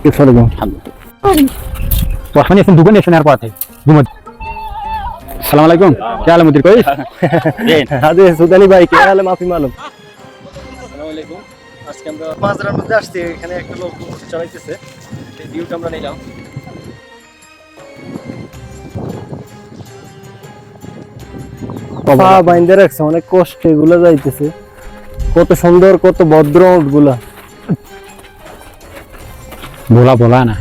كيف صار واخواني اسم دوغني عشان اربعه جمد السلام عليكم क्या हाल है मुदीर कोई আরে সুদানি ভাই কি হালে মাফি মালুম আসসালামু আলাইকুম। আজকে আমরা মাঝরার মধ্যে আসছি, এখানে একটা লোক চালাইতেছে, এই ভিউটা আমরা নিলাম। পা বাইন্দে রাখছে, অনেক কষ্ট এগুলো যাইতেছে। কত সুন্দর, কত ভদ্র ওটগুলা। बोला बोला ना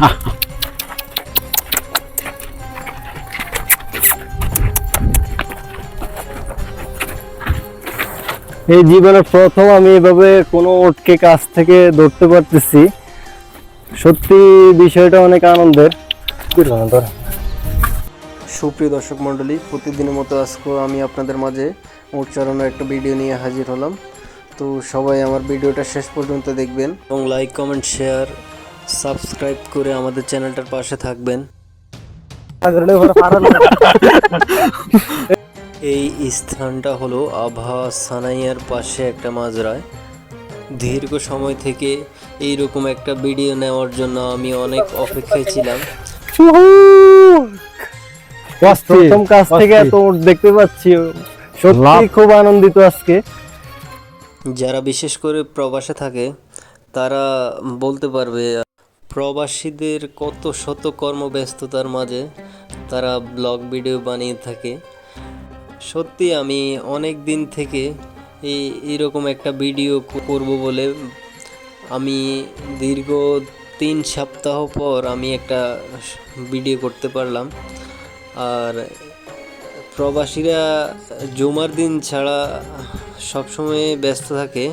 এই জীবনে প্রথম আমি এভাবে কোনো ওটকে কাছ থেকে ধরতে পারতেছি। সত্যি বিষয়টা অনেক আনন্দের। সুপ্রিয় দর্শক মণ্ডলী, প্রতিদিনের মতো আজকে আমি আপনাদের মাঝে ওট চড়ানোর একটা ভিডিও নিয়ে হাজির হলাম। তো সবাই আমার ভিডিওটা শেষ পর্যন্ত দেখবেন এবং লাইক, কমেন্ট, শেয়ার, সাবস্ক্রাইব করে আমাদের চ্যানেলটার পাশে থাকবেন। এই স্থানটা হলো আভা সানাইয়ার পাশে একটা মাজরায়। দীর্ঘ সময় থেকে এইরকম একটা ভিডিও নেওয়ার জন্য আমি অনেক অপেক্ষায় ছিলাম। প্রথম কাছ থেকে এত ওট দেখতে পাচ্ছি, সত্যি খুব আনন্দিত আজকে। যারা বিশেষ করে প্রবাসে থাকে তারা বলতে পারবে প্রবাসীদের কত শত কর্মব্যস্ততার মাঝে তারা ব্লগ ভিডিও বানিয়ে থাকে। সত্যি আমি অনেক দিন থেকে এইরকম একটা ভিডিও করব বলে আমি দীর্ঘ 3 সপ্তাহ পর আমি একটা ভিডিও করতে পারলাম। আর প্রবাসীরা জুমার দিন ছাড়া সবসময় ব্যস্ত থাকে,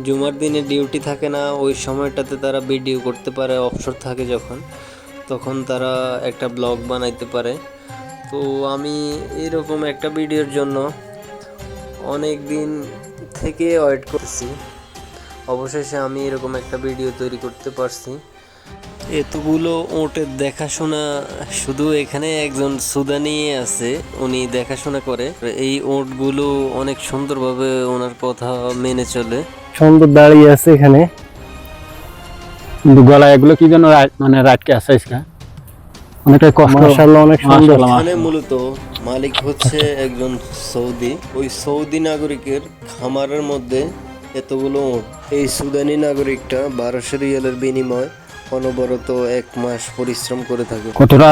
জুমার দিনে ডিউটি থাকে না, ওই সময়টাতে তারা ভিডিও করতে পারে, অবসর থাকে যখন, তখন তারা একটা ব্লগ বানাইতে পারে। তো আমি এরকম একটা ভিডিওর জন্য অনেক দিন থেকে ওয়েট করছি, অবশেষে আমি এরকম একটা ভিডিও তৈরি করতে পারছি। এতগুলো ওটের দেখাশোনা শুধু এখানে একজন সুদানি আছে, উনি দেখাশোনা করে। এই ওটগুলো অনেক সুন্দরভাবে ওনার কথা মেনে চলে, সুন্দর দাঁড়িয়ে আছে এখানে। গলা এগুলো কি যেন মানে রাতকে আছে ইসকা অনেকটাই কষ্ট, মাশাআল্লাহ অনেক সুন্দর। এখানে মূলত মালিক হচ্ছে একজন সৌদি, ওই সৌদি নাগরিকের খামারের মধ্যে এতগুলো ওট। এই সুদানি নাগরিকটা 1200 রিয়ালের বিনিময় অনবরত 1 মাস পরিশ্রম করে থাকে। কতটা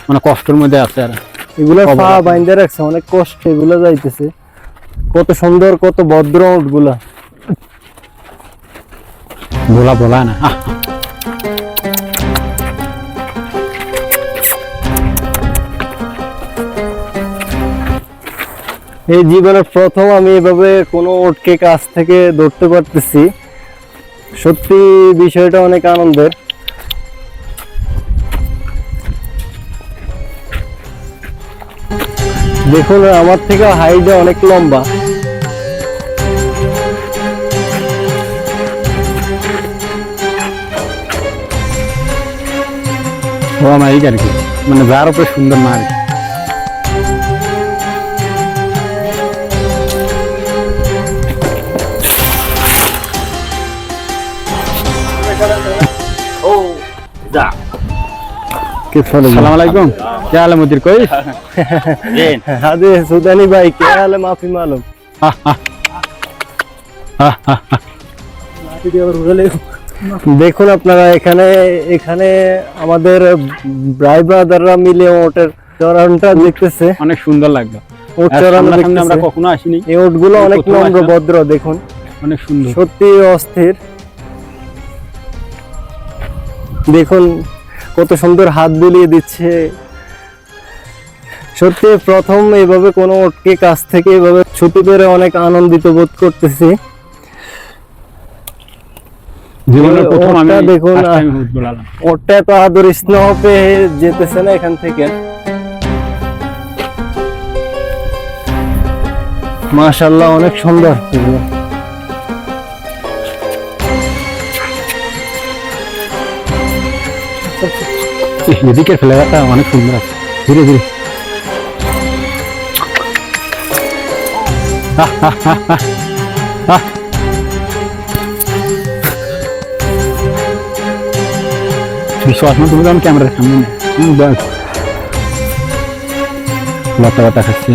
মানে কষ্টের মধ্যে আছে। আর এগুলো পা বাইন্দে রাখছে, অনেক কষ্ট এগুলো যাইতেছে। কত সুন্দর, কত ভদ্র ওটগুলা। बोला बोला ना এই জীবনে প্রথম আমি এভাবে কোনো ওটকে কাছ থেকে ধরতে পারতেছি। সত্যি বিষয়টা অনেক আনন্দের। দেখুন আমার থেকে হাইটে অনেক লম্বা। ও আমার এই আর কি মানে যার উপরে সুন্দর না আর কি। السلام عليكم क्या हाल है मुदीर कोई আরে সুদানি ভাই কি হালে মাফি মালুম দেখুন আপনারা এখানে এখানে আমাদের ভাই ব্রাদাররা মিলে ওটের চড়ানোটা দেখতেছে, অনেক সুন্দর লাগলো। ওট চড়ানো আমরা কখনো আসিনি, এই ওটগুলো অনেক নম্র ভদ্র, দেখুন অনেক সুন্দর, সত্যি অস্থির। দেখুন কত সুন্দর হাত বুলিয়ে দিচ্ছে। সত্যি প্রথম এইভাবে কোনো ওটকে কাছ থেকে এইভাবে ছুটি পেরে অনেক আনন্দিত বোধ করতেছি। জীবনের প্রথম আমি দেখুন উট বলালাম। ওটা তো আদর স্নেহ পেয়ে যেতেছে না এখান থেকে। মাশাআল্লাহ অনেক সুন্দর। এদিকে ফ্লেভারটা অনেক সুন্দর আছে, ধীরে ধীরে। বিশ্বাস না তুমি যখন ক্যামেরার সামনে লতা পাতা খাচ্ছি